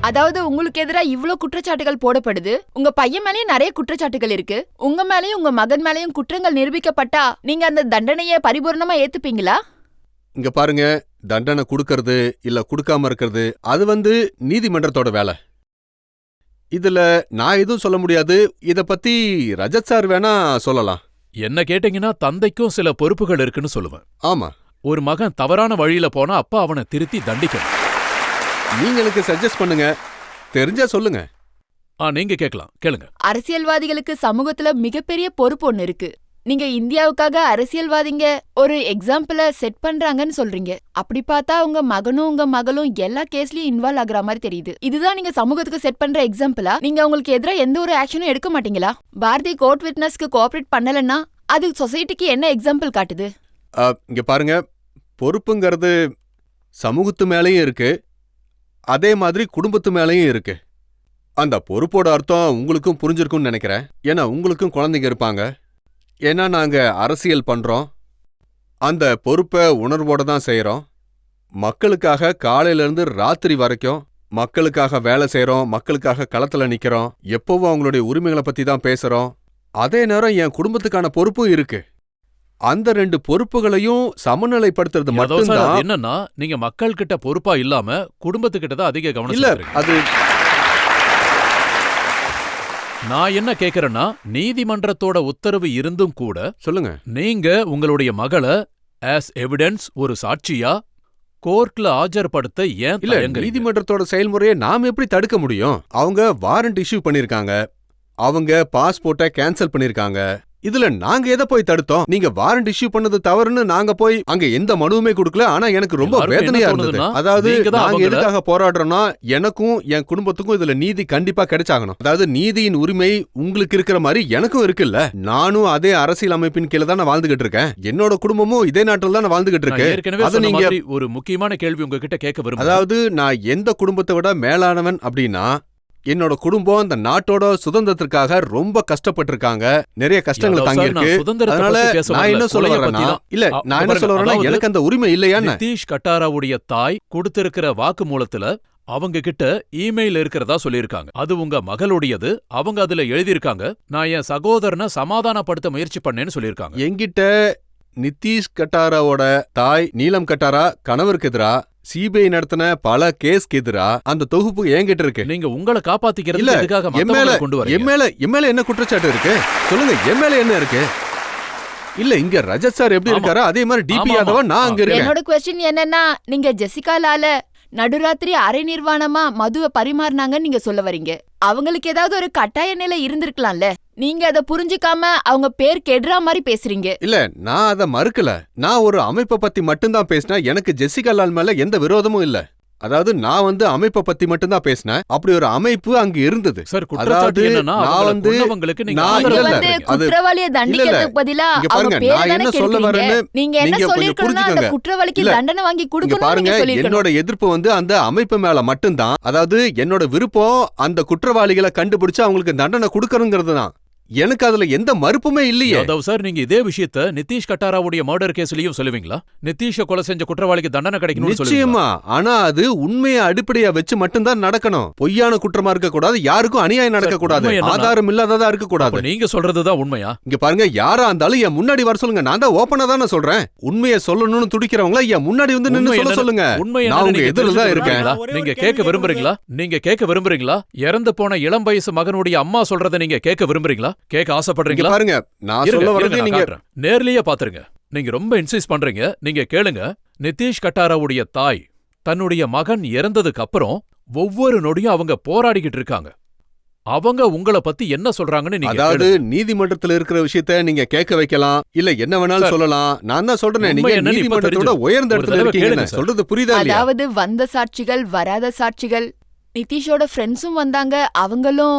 அதாவது உங்களுக்கு எதிரா இவ்ளோ குற்றச்சாட்டுகள் போடப்படுது. உங்க பையன் மேலயும் நிறைய குற்றச்சாட்டுகள் இருக்கு. உங்க மேலயும் உங்க மகன் மேலயும் குற்றங்கள் நிரூபிக்கப்பட்டா நீங்க அந்த தண்டனைய பரிபூர்ணமா ஏத்துப்பீங்களா? இங்க பாருங்க, தண்டனை குடுக்கறது இல்ல குடுக்காம இருக்கிறது அது நீதிமன்றத்தோட வேலை. இதுல நான் எதுவும் சொல்ல முடியாது. இத பத்தி ரஜத் சார் வேணா சொல்லலாம். என்ன கேட்டீங்கன்னா தந்தைக்கும் சில பொறுப்புகள் இருக்குன்னு சொல்லுவேன். ஆமா, ஒரு மகன் தவறான வழியில போனா அப்பா அவனை திருத்தி தண்டிக்கணும். நீங்க எனக்கு சஜஸ்ட் பண்ணுங்க, தெரிஞ்சா சொல்லுங்க. நீங்க கேட்கலாம், கேளுங்க. அரசியல்வாதிகளுக்கு சமூகத்துல மிகப்பெரிய பொறுப்பு ஒன்னு இருக்கு. நீங்க இந்தியாவுக்காக அரசியல்வாதிங்க ஒரு எக்ஸாம்பிள செட் பண்றாங்கன்னு சொல்றீங்க. அப்படி பார்த்தா உங்க மகனும் உங்க மகளும் எல்லா கேஸ்லயும் இன்வால்வ் ஆகுற மாதிரி தெரியுது. இதுதான் நீங்க சமூகத்துக்கு செட் பண்ற எக்ஸாம்பிளா? நீங்க உங்களுக்கு எதிரா எந்த ஒரு ஆக்ஷனும் எடுக்க மாட்டீங்களா? பாரதி கோர்ட் விட்னஸ்க்கு கோஆபரேட் பண்ணலன்னா அது சொசைட்டிக்கு என்ன எக்ஸாம்பிள் காட்டுது? இங்க பாருங்க, பொறுப்புங்கிறது சமூகத்து மேலயும் இருக்கு, அதே மாதிரி குடும்பத்து மேலயும் இருக்கு. அந்த பொறுப்போட அர்த்தம் உங்களுக்கும் புரிஞ்சிருக்கும்னு நினைக்கிறேன். ஏன்னா உங்களுக்கும் குழந்தைங்க இருப்பாங்க. ஏன்னா நாங்க அரசியல் பண்றோம், அந்த பொறுப்பை உணர்வோட தான் செய்யறோம். மக்களுக்காக காலையில இருந்து ராத்திரி வரைக்கும் மக்களுக்காக வேலை செய்யறோம், மக்களுக்காக களத்துல நிக்கிறோம், எப்பவும் அவங்களுடைய உரிமைகளை பத்தி தான் பேசுறோம். அதே நேரம் என் குடும்பத்துக்கான பொறுப்பும் இருக்கு. அந்த 2 பொறுப்புகளையும் சமநிலைப்படுத்துறது மட்டும்தான். என்னன்னா நீங்க மக்கள் கிட்ட பொறுப்பா இல்லாம குடும்பத்துக்கிட்ட தான் அதிக கவனம் இல்ல. செலுத்துறீங்க. அது நான் என்ன கேக்குறேன்னா, நீதிமன்றத்தோட உத்தரவு இருந்தும் கூட சொல்லுங்க. நீங்க உங்களுடைய மகளை ஆஸ் எவிடன்ஸ் ஒரு சாட்சியா கோர்ட்ல ஆஜர்படுத்த ஏன் இல்ல, தயங்குறீங்க? நீதிமன்றத்தோட செயல்முறையை நாம எப்படி தடுக்க முடியும்? அவங்க வாரண்ட் இஷ்யூ பண்ணிருக்காங்க, அவங்க பாஸ்போர்ட்டை கேன்சல் பண்ணிருக்காங்க. இதுல நாங்க எதை போய் தடுத்தோம்? நீங்க வாரண்ட் இஷ்யூ பண்ணது தவறுன்னு நாங்க போய் அங்க எந்த மனுவுமே கொடுக்கல. ஆனா எனக்கு ரொம்ப எல்லாருக்கும் வேதனையா என்ன இருந்தது. தோணுதுன்னா, அதாவது நீங்க தான் நாங்க அவங்கள- எதுக்காக போராடுறோம்னா, எனக்கும் என் குடும்பத்துக்கும் இதுல நீதி கண்டிப்பா கிடைச்சாகணும். அதாவது நீதியின் உரிமை உங்களுக்கு இருக்கிற மாதிரி எனக்கும் இருக்குல்ல. நானும் அதே அரசியல் அமைப்பின் கீழே தான் வாழ்ந்துகிட்டு இருக்கேன். என்னோட குடும்பமும் இதே நாட்டில் தான் வாழ்ந்துகிட்டு நான் இருக்கு. ஏற்கனவே அது சொன்ன நீங்க மாதிரி ஒரு முக்கியமான கேள்வி உங்ககிட்ட கேட்க விரும்புறேன். அதாவது நான் எந்த குடும்பத்தை விட மேலானவன் அப்படின்னா, என்னோட குடும்பம் இந்த நாட்டோட சுதந்திரத்திற்காக ரொம்ப கஷ்டப்பட்டிருக்காங்க, நிறைய கஷ்டங்களை தாங்கி இருக்கு. அதனால நான் என்ன சொல்ல வரேன்னா, இல்ல நான் என்ன சொல்ல வரேன்னா, எனக்கு அந்த உரிமை இல்லையா? நிதிஷ் கட்டாராவுடைய தாய் கொடுத்திருக்கிற வாக்குமூலத்துல அவங்க கிட்ட இமெயில் இருக்கிறதா சொல்லியிருக்காங்க. அது உங்க மகளுடையது. அவங்க அதுல எழுதியிருக்காங்க, நான் என் சகோதரனை சமாதானப்படுத்த முயற்சி பண்ணேன்னு சொல்லியிருக்காங்க. என்கிட்ட நிதிஷ் கட்டாராவோட தாய் நீலம் கட்டாரா கணவருக்கு எதிரா சிபிஐ நடத்தின பல கேஸ்க்கு எதிரா அந்த தொகுப்பு என்கிட்ட இருக்கு. நீங்க உங்களை காப்பாத்திக்கிறது இல்ல, எதுக்காக என் மத்தவங்களை கொண்டு மேல வரீங்க? என் மேல என்ன குற்றச்சாட்டு இருக்கு சொல்லுங்க? என் மேல என்ன இருக்கு? இல்ல, இங்க ரஜத் சார் எப்படி ஆமா. இருக்காரோ அதே மாதிரி டிபி ஆமா, யாதவா நான் ஆமா. அங்க இருக்கேன். என்னோட கொஸ்டின் என்னன்னா, நீங்க ஜெசிகாலால நடுராத்திரி அரை நிர்வாணமா மதுவை பரிமாறினாங்கன்னு நீங்க சொல்ல வரீங்க. அவங்களுக்கு ஏதாவது ஒரு கட்டாய நிலை இருந்திருக்கலாம்ல. நீங்க அதை புரிஞ்சுக்காம அவங்க பேர் கெடுற மாதிரி பேசுறீங்க. இல்ல, நான் அத மறுக்கல. நான் ஒரு அமைப்பை பத்தி மட்டும்தான் பேசினேன். எனக்கு ஜெசிகா லால் மேல எந்த விரோதமும் இல்ல. அதாவது நான் அமைப்பை பத்தி மட்டும்தான் பேசினேன். அப்படி ஒரு அமைப்பு அங்க இருந்தது. சார், குற்றச்சாட்டு என்னன்னா அவங்களை கொன்னவங்களுக்கு நீங்க நான் நீங்க ஆதரவு இல்ல, வந்து தர்றீங்க. அது- குற்றவாளியை தண்டிக்கிறதுக்கு பதிலா இங்க அவங்க பாருங்க, பேரை நான் தானே என்ன சொல்ல கெடுக்கிறீங்க. வரேன்னு நீங்க என்ன நீங்க கொஞ்சம் சொல்லிருக்கணும்னா, அந்த புரிஞ்சுக்கோங்க. குற்றவாளிக்கு இல்ல, தண்டனை வாங்கி இங்க கொடுக்கணும்னு பாருங்க, நீங்க சொல்லிருக்கணும். என்னோட எதிர்ப்பு அந்த அமைப்பு மேல மட்டும்தான். அதாவது என்னோட விருப்பம் அந்த குற்றவாளிகளை கண்டுபிடிச்சு அவங்களுக்கு தண்டனை கொடுக்கணுங்கிறது தான். எனக்கு அதுல எந்த மறுப்புமே இல்லையே. யாதவ் சார், நீங்க இதே விஷயத்த நிதிஷ் கட்டாராவுடைய மர்டர் கேஸ்லயும் சொல்லுவீங்களா? நிதிஷ கொலை செஞ்ச குற்றவாளிக்கு தண்டனை கிடைக்கணும்னு சொல்லுவீங்களா? நிச்சயமா. ஆனா அது உண்மையை அடிப்படையா வச்சு மட்டும்தான் நடக்கணும். பொய்யான குற்றமா இருக்க கூடாது, யாருக்கும் அநியாயம் நடக்க கூடாது, உண்மை என்னன்னா- ஆதாரம் இல்லாததா இருக்க கூடாது. அப்ப நீங்க சொல்றதுதான் உண்மையா? இங்க பாருங்க, யாரா இருந்தாலும் என் முன்னாடி வர சொல்லுங்க. நான் தான் ஓபனா தானே சொல்றேன். உண்மையை சொல்லணும்னு துடிக்கிறவங்கள என் முன்னாடி வந்து நின்னு உண்மை சொல்ல என்னன்னு- சொல்லுங்க. உண்மை நான் என்னன்னு உங்க நீங்க எதிரில தான் தெரிஞ்சுக்க இருக்கேன். விரும்புறீங்களா? நீங்க கேட்க விரும்புறீங்களா? நீங்க கேட்க விரும்புறீங்களா? இறந்து போன இளம் வயசு மகனுடைய அம்மா சொல்றதை நீங்க கேட்க விரும்புறீங்களா? கேட்க இங்க ஆசைப்படுறீங்களா? பாருங்க, நான் இருங்க, சொல்ல இருங்க, வர்றது நான் நீங்க காட்டுறேன். நேர்லயே பாத்துருங்க. நீங்க ரொம்ப இன்சிஸ்ட் பண்றீங்க. நீங்க கேளுங்க. நிதிஷ் கட்டாராவுடைய தாய் தன்னுடைய மகன் இறந்ததுக்கு அப்புறம் ஒவ்வொரு நொடியும் அவங்க போராடிக்கிட்டு இருக்காங்க. அவங்க உங்களை பத்தி என்ன சொல்றாங்கன்னு நீங்க அதாவது கேளுங்க. நீதிமன்றத்துல இருக்கிற விஷயத்த நீங்க கேட்க வைக்கலாம், இல்ல என்ன வேணாலும் சார், சொல்லலாம். நான் தான் சொல்றேன், உண்மை நீங்க என்னன்னு இப்ப நீதிமன்றத்தோட தெரிஞ்சு- உயர்ந்த ஒரு இடத்துல தடவை இருக்கீங்க. கேளுங்க சார். சொல்றது புரியுதா இல்லையா? அதாவது வந்த சாட்சிகள், வராத சாட்சிகள், நிதிஷோட ஃப்ரெண்ட்ஸும் வந்தாங்க. அவங்களும்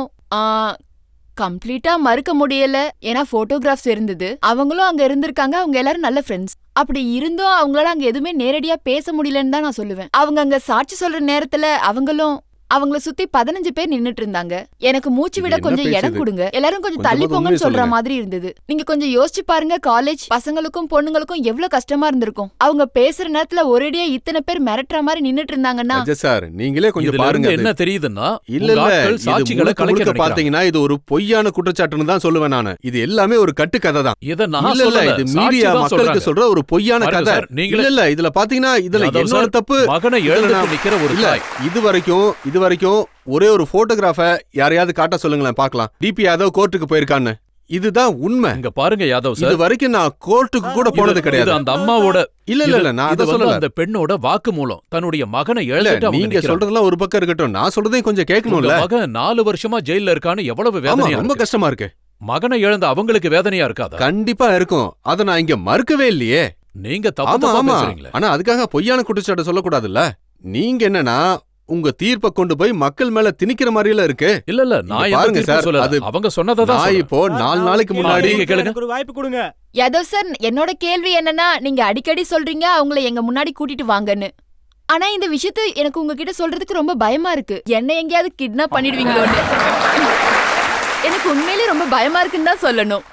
கம்ப்ளீட்டா மறுக்க முடியல. ஏன்னா போட்டோகிராஃப்ஸ் இருந்தது. அவங்களும் அங்க இருந்திருக்காங்க. அவங்க எல்லாரும் நல்ல ஃப்ரெண்ட்ஸ். அப்படி இருந்தும் அவங்களால அங்க எதுவுமே நேரடியா பேச முடியலன்னு தான் நான் சொல்லுவேன். அவங்க அங்க சாட்சி சொல்ற நேரத்துல அவங்களும் அவங்கள சுத்தி 15 பேர் நின்னுட்டு இருந்தாங்க. எனக்கு மூச்சு விட இது என்ன கொஞ்சம் பேச்சு இடம் இது? கொடுங்க, எல்லாரும் கொஞ்சம் தள்ளி கொஞ்சமாவது போங்கன்னு உண்மையை சொல்ற சொல்லுங்க. மாதிரி இருந்தது. நீங்க கொஞ்சம் யோசிச்சு பாருங்க, காலேஜ் பசங்களுக்கும் பொண்ணுங்களுக்கும் எவ்வளவு கஷ்டமா இருந்திருக்கும். அவங்க பேசுற நேரத்துல ஒரேடியா இத்தனை பேர் மிரட்டுற மாதிரி நின்னுட்டு இருந்தாங்கன்னா ராஜேஷ் சார் நீங்களே கொஞ்சம் இதுல பாருங்க. இருந்து என்ன தெரியுதுன்னா, இல்ல உங்க இல்ல ஆட்கள் இது சாட்சிகளை முழுக்க கலைக்க முழுக்க நினைக்கிறாங்க. பாத்தீங்கன்னா இது ஒரு பொய்யான குற்றச்சாட்டுன்னு தான் சொல்லுவேன் நானு. இது எல்லாமே ஒரு கட்டுக்கதை தான். இத நான் இல்ல இல்ல சொல்லல, இது சாட்சி மீடியா தான் மக்களுக்கு சொல்றாங்க. சொல்ற ஒரு பொய்யான பாருங்க கதை. சார், நீங்களே- இல்ல இல்ல இதுல பாத்தீங்கன்னா இதுல யாதவ் என்னோட சார், தப்பு. மகனை இதுல எழுந்துட்டு நான்- நிக்கிற ஒரு இல்ல தாய். இது வரைக்கும் ஒரே ஒரு போட்டோகிராஃப யாரையாவது காட்ட சொல்லுங்களேன் பார்க்கலாம். டிபி யாதவ் கோர்ட்டுக்கு போயிருக்கான்னு. இதுதான் உண்மை. இங்க பாருங்க யாதவ் இது சார், வரைக்கும் நான் கோர்ட்டுக்கு கூட போனது இது கிடையாது. அந்த அம்மாவோட இல்ல இல்ல இல்ல நான் இது அத வந்து சொல்லல. அந்த பெண்ணோட வாக்குமூலம். தன்னுடைய மகனை இல்ல எழுந்துட்டு அவங்க நீங்க நிக்கிறாங்க. சொல்றதெல்லாம் ஒரு பக்கம் இருக்கட்டும். நான் சொல்றதையும் கொஞ்சம் உங்க கேட்கணும்ல. மகன் 4 வருஷமா ஜெயில்ல இருக்கான்னு எவ்வளவு ஆமா வேதனையா ரொம்ப இருக்கு. கஷ்டமா இருக்கு. மகனை இழந்த அவங்களுக்கு வேதனையா இருக்காதா? கண்டிப்பா இருக்கும். அத நான் இங்க மறுக்கவே இல்லையே. நீங்க தப்பு ஆமா தப்பா ஆமா. பேசுறீங்களே. ஆனா அதுக்காக பொய்யான குற்றச்சாட்டு சொல்லக்கூடாதுல்ல. நீங்க என்னன்னா உங்க தீர்ப்பை கொண்டு போய் மக்கள் மேல திணிக்கிற மாதிரில இருக்கு. இல்ல இல்ல நான் இங்க எந்த பாருங்க தீர்ப்பும் சார், சொல்லல. அது அவங்க சொன்னதை தான் நான் சொல்றேன். இப்போ 4 நாளைக்கு முன்னாடி நீங்க கேளுங்க. எனக்கு ஒரு வாய்ப்பு கொடுங்க. யாதவ் சார், என்னோட கேள்வி என்னன்னா, நீங்க அடிக்கடி சொல்றீங்க அவங்கள எங்க முன்னாடி கூட்டிட்டு வாங்கன்னு. ஆனா இந்த விஷயத்தை எனக்கு உங்ககிட்ட சொல்றதுக்கு ரொம்ப பயமா இருக்கு. என்ன எங்கேயாவது கிட்னாப் பண்ணிடுவீங்களோன்னு. எனக்கு உண்மையிலே ரொம்ப பயமா இருக்குன்னு தான் சொல்லணும்.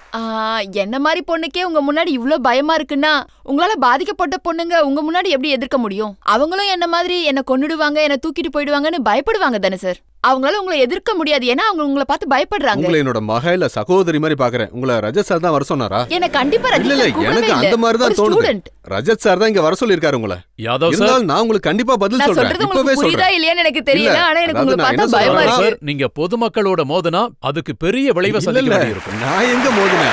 என்ன மாதிரி பொண்ணுக்கே உங்க முன்னாடி இவ்ளோ பயமா இருக்குன்னா, உங்களால பாதிக்கப்பட்ட பொண்ணுங்க உங்க முன்னாடி எப்படி எதிர்க்க முடியும்? அவங்களும் என்ன மாதிரி என்ன கொன்னுடுவாங்க, என்ன தூக்கிட்டு போயிடுவாங்கன்னு பயப்படுவாங்க தானே சார். அவங்களால உங்களை எதிர்க்க முடியாது, ஏன்னா அவங்க உங்களை பார்த்து பயப்படுறாங்க. உங்களை என்னோட மக இல்ல சகோதரி மாதிரி பாக்குறேன். உங்களை ரஜத் சார் தான் வர சொன்னாரா? என்ன கண்டிப்பா இல்ல இல்ல ரஜினி எனக்கு அந்த மாதிரி தான் தோணுது. ஸ்டூடண்ட். ரஜத் சார் தான் இங்க வர சொல்லிருக்காரு உங்களை. யாதவ் சார், இருந்தாலும் நான் உங்களுக்கு கண்டிப்பா பதில் நான் சொல்றேன். சொல்றது இப்பவே உங்களுக்கு புரியுதா சொல்றேன். இல்லையான்னு எனக்கு தெரியல, இல்ல, ஆனா எனக்கு அதாவது உங்களை நான் பார்த்தா என்ன பயமா சொல்றேன்னா, இருக்கு. சார், நீங்க பொதுமக்களோட மோதினா அதுக்கு பெரிய விளைவை இல்ல சந்திக்க இல்ல வேண்டியிருக்கும். நான் எங்க மோதினேன்?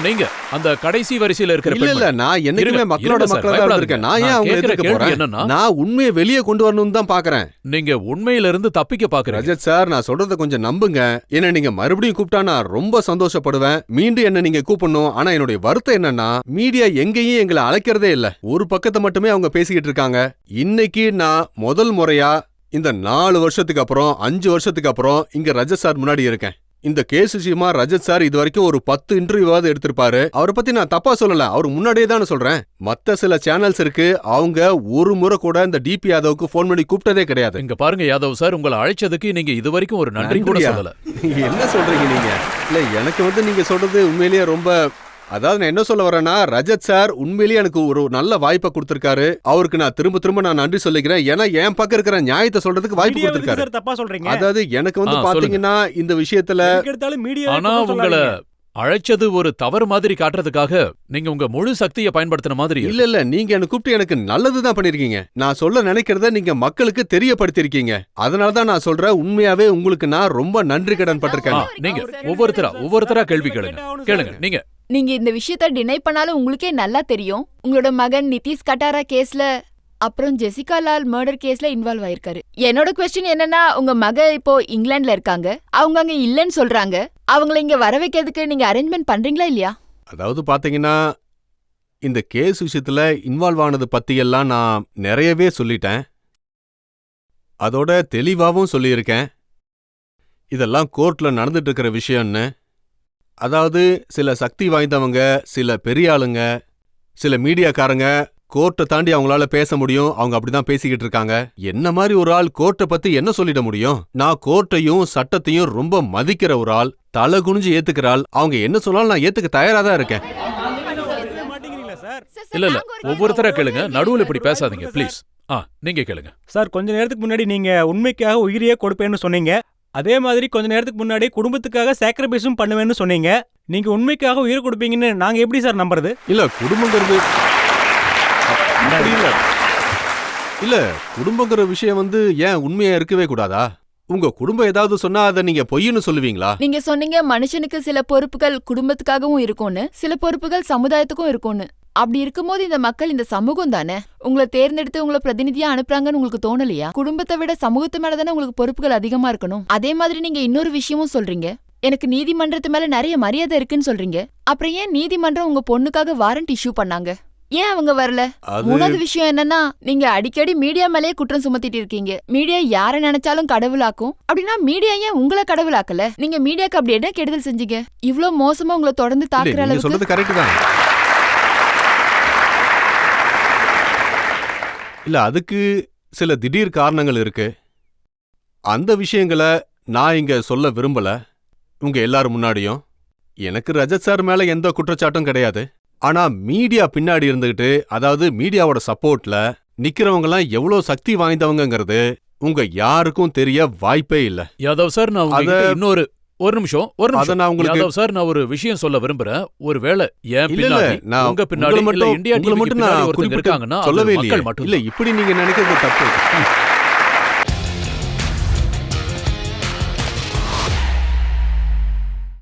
நீங்க அந்த கடைசி வரிசையில இருக்கிற இல்ல இல்ல பெண்மணி. நான் என்னைக்குமே இருங்க, மக்களோட இருங்க சார், மக்களா தான் பயப்படாதீங்க. இருக்கேன். நான் ஏன் நான் அவங்க கேக்குற எதிர்க்க கேள்வி போறேன்? என்னன்னா, நான் உண்மையை வெளியே கொண்டு வரணும்னு தான் பாக்குறேன். நீங்க உண்மையில இருந்து தப்பிக்க பாக்குறீங்க. ரஜத் சார் நான் சொல்றத கொஞ்சம் நம்புங்க. என்ன நீங்க மறுபடியும் கூப்பிட்டா நான் ரொம்ப சந்தோஷப்படுவேன். மீண்டும் என்ன நீங்க கூப்பிடணும். ஆனா என்னுடைய வருத்தம் என்னன்னா, மீடியா எங்கேயும் எங்களை அழைக்கிறதே இல்ல. ஒரு பக்கத்தை மட்டுமே அவங்க பேசிக்கிட்டு இருக்காங்க. இன்னைக்கு நான் முதல் முறையா இந்த 4 வருஷத்துக்கு அப்புறம் 5 வருஷத்துக்கு அப்புறம் இங்க ரஜத் சார் முன்னாடி இருக்கேன். இந்த கேஸ் விஷயமா ரஜத் சார் இது வரைக்கும் ஒரு 10 இன்டர்வியூவாவது எடுத்திருப்பாரு. அவரை பத்தி நான் தப்பா சொல்லல, அவர் முன்னாடியே தான் சொல்றேன். மத்த சில சேனல்ஸ் இருக்கு, அவங்க ஒரு முறை கூட இந்த டிபி யாதவுக்கு போன் பண்ணி கூப்பிட்டதே கிடையாது. இங்க பாருங்க யாதவ் சார், உங்களை அழைச்சதுக்கு நீங்க இது வரைக்கும் ஒரு நன்றி கூட நன்றியா? சொல்லல. என்ன சொல்றீங்க நீங்க? இல்ல எனக்கு நீங்க சொல்றது உண்மையிலேயே ரொம்ப, அதாவது நான் என்ன சொல்ல வரேன்னா, ரஜத் சார் உண்மையிலேயே எனக்கு ஒரு நல்ல வாய்ப்பை கொடுத்திருக்காரு. அவருக்கு நான் திரும்ப நான் நன்றி சொல்லிக்கிறேன். ஏன்னா என் பக்கம் இருக்கிற நியாயத்தை சொல்றதுக்கு வாய்ப்பு மீடியா எதுக்கு கொடுத்திருக்காரு. சார் தப்பா சொல்றீங்க? அதாவது எனக்கு சொல்லுங்க. பாத்தீங்கன்னா இந்த விஷயத்துல எதுக்கு எடுத்தாலும் மீடியா ஆனா உங்களை அழைச்சது ஒரு தவறு மாதிரி காட்டுறதுக்காக நீங்க உங்க முழு சக்தியை பயன்படுத்தின மாதிரி இருக்கு. இல்ல நீங்க என்ன கூப்பிட்டு எனக்கு நல்லதுதான் பண்ணிருக்கீங்க. நான் சொல்ல நினைக்கிறத நீங்க மக்களுக்கு தெரியப்படுத்திருக்கீங்க. அதனாலதான் நான் சொல்றேன், உண்மையாவே உங்களுக்கு நான் ரொம்ப நன்றி கடன் பட்டிருக்கேன். நீங்க ஒவ்வொருத்தரா கேள்வி கேளுங்க. நீங்க இந்த விஷயத்த டினை பண்ணாலும் உங்களுக்கே நல்லா தெரியும். உங்களோட மகன் நிதிஷ் கட்டாரா கேஸ்ல அப்புறம் ஜெசிகா லால் மர்டர் கேஸ்ல இன்வால்வ் ஆயிருக்காரு. என்னோட क्वेश्चन என்னன்னா, உங்க மக இப்போ இங்கிலாந்துல இருக்காங்க, அவங்க அங்க இல்லன்னு சொல்றாங்க. அவங்கள இங்க வர வைக்கிறதுக்கு நீங்க அரேஞ்ச்மெண்ட் பண்றீங்களா இல்லையா? அதாவது பாத்தீங்கன்னா இந்த கேஸ் விஷயத்துல இன்வால்வ் ஆனது பத்தியெல்லாம் நான் நிறையவே சொல்லிட்டேன். அதோட தெளிவாவும் சொல்லியிருக்கேன். இதெல்லாம் கோர்ட்ல நடந்துட்டு இருக்கிற விஷயம்னு. அதாவது சில சக்தி வாய்ந்தவங்க, சில பெரிய ஆளுங்க, சில மீடியாக்காரங்க கோர்ட்டை தாண்டி அவங்களால பேச முடியும். அவங்க அப்படிதான் பேசிக்கிட்டு இருக்காங்க. என்ன மாதிரி ஒரு ஆள் கோர்ட்டை பத்தி என்ன சொல்லிட முடியும்? நான் கோர்ட்டையும் சட்டத்தையும் ரொம்ப மதிக்கிற ஒரு ஆள், தலை குனிஞ்சு ஏத்துக்கிற ஆள். அவங்க என்ன சொன்னாலும் நான் ஏத்துக்க தயாரா தான் இருக்கேன். மாட்டீங்களா சார்? இல்ல ஒவ்வொருத்தரா கேளுங்க, நடுவுல இப்படி பேசாதீங்க ப்ளீஸ். நீங்க கேளுங்க சார். கொஞ்ச நேரத்துக்கு முன்னாடி நீங்க உண்மைக்காக உயிரியே கொடுப்பேன்னு சொன்னீங்க. அதே மாதிரி கொஞ்ச நேரத்துக்கு முன்னாடி குடும்பத்துக்காக சாக்ரிஃபைஸும் பண்ணுவேன்னு சொன்னீங்க. நீங்க உண்மைக்காக உயிர் கொடுப்பீங்கன்னு நாங்க எப்படி சார் நம்புறது? இல்ல குடும்பங்கிறது அப்படி இல்ல. இல்ல குடும்பங்கிற விஷயம் ஏன் உண்மையா இருக்கவே கூடாதா? உங்க குடும்பம் ஏதாவது சொன்னா அதை நீங்க பொய்ன்னு சொல்லுவீங்களா? நீங்க சொன்னீங்க மனுஷனுக்கு சில பொறுப்புகள் குடும்பத்துக்காகவும் இருக்கும்னு, சில பொறுப்புகள் சமுதாயத்துக்கும் இருக்கும்னு. அப்படி இருக்கும்போது இந்த மக்கள் இந்த சமூகம் தானே உங்களை தேர்ந்தெடுத்து உங்களை பிரதிநிதியா அனுப்புறாங்கன்னு உங்களுக்கு தோணலையா? குடும்பத்தை விட சமூகத்து மேலதானே உங்களுக்கு பொறுப்புகள் அதிகமா இருக்கணும். அதே மாதிரி நீங்க இன்னொரு விஷயமும் சொல்றீங்க, எனக்கு நீதிமன்றத்து மேல நிறைய மரியாதை இருக்குன்னு சொல்றீங்க. அப்புறம் ஏன் நீதிமன்றம் உங்க பொண்ணுக்காக வாரண்ட் இஷ்யூ பண்ணாங்க? ஏன் அவங்க வரல? மூணாவது விஷயம் என்னன்னா, நீங்க அடிக்கடி மீடியா மேலேயே குற்றம் சுமத்திட்டு இருக்கீங்க. மீடியா யார நினைச்சாலும் கடவுளாக்கும். அப்படின்னா மீடியா ஏன் உங்களை கடவுளாக்கல? நீங்க மீடியாக்கு அப்படி என்ன கெடுதல் செஞ்சீங்க? இவ்ளோ மோசமா உங்களை தொடர்ந்து தாக்குற நீங்க அளவுக்கு? சொல்றது கரெக்ட் தான். இல்ல அதுக்கு சில திடீர் காரணங்கள் இருக்கு. அந்த விஷயங்களை நான் இங்க சொல்ல விரும்பல உங்க எல்லாரும் முன்னாடியும். எனக்கு ரஜத் சார் மேல எந்த குற்றச்சாட்டும் கிடையாது. ஆனா மீடியா பின்னாடி இருந்துகிட்டு, அதாவது மீடியாவோட சப்போர்ட்ல நிக்கிறவங்கலாம் எவ்வளவு சக்தி வாய்ந்தவங்கங்கிறது உங்க யாருக்கும் தெரிய வாய்ப்பே இல்ல. யாதவ் சார், நான் உங்ககிட்ட இன்னொரு ஒரு நிமிஷம் அத நான் உங்களுக்கு யாதவ் சார், நான் ஒரு விஷயம் சொல்ல விரும்புறேன். ஒருவேளை என் இல்ல இல்ல பின்னாடி, நான் உங்க பின்னாடி, உங்களை இல்ல மட்டும் இந்தியா உங்களை டிவிக்கு மட்டும் பின்னாடி நான் ஒருத்தங்க குறிப்பிட்டு இருக்காங்கன்னா அது சொல்லவே இல்லையே. மக்கள் மட்டும் இல்ல இப்படி நீங்க நினைக்கிறது தப்பு.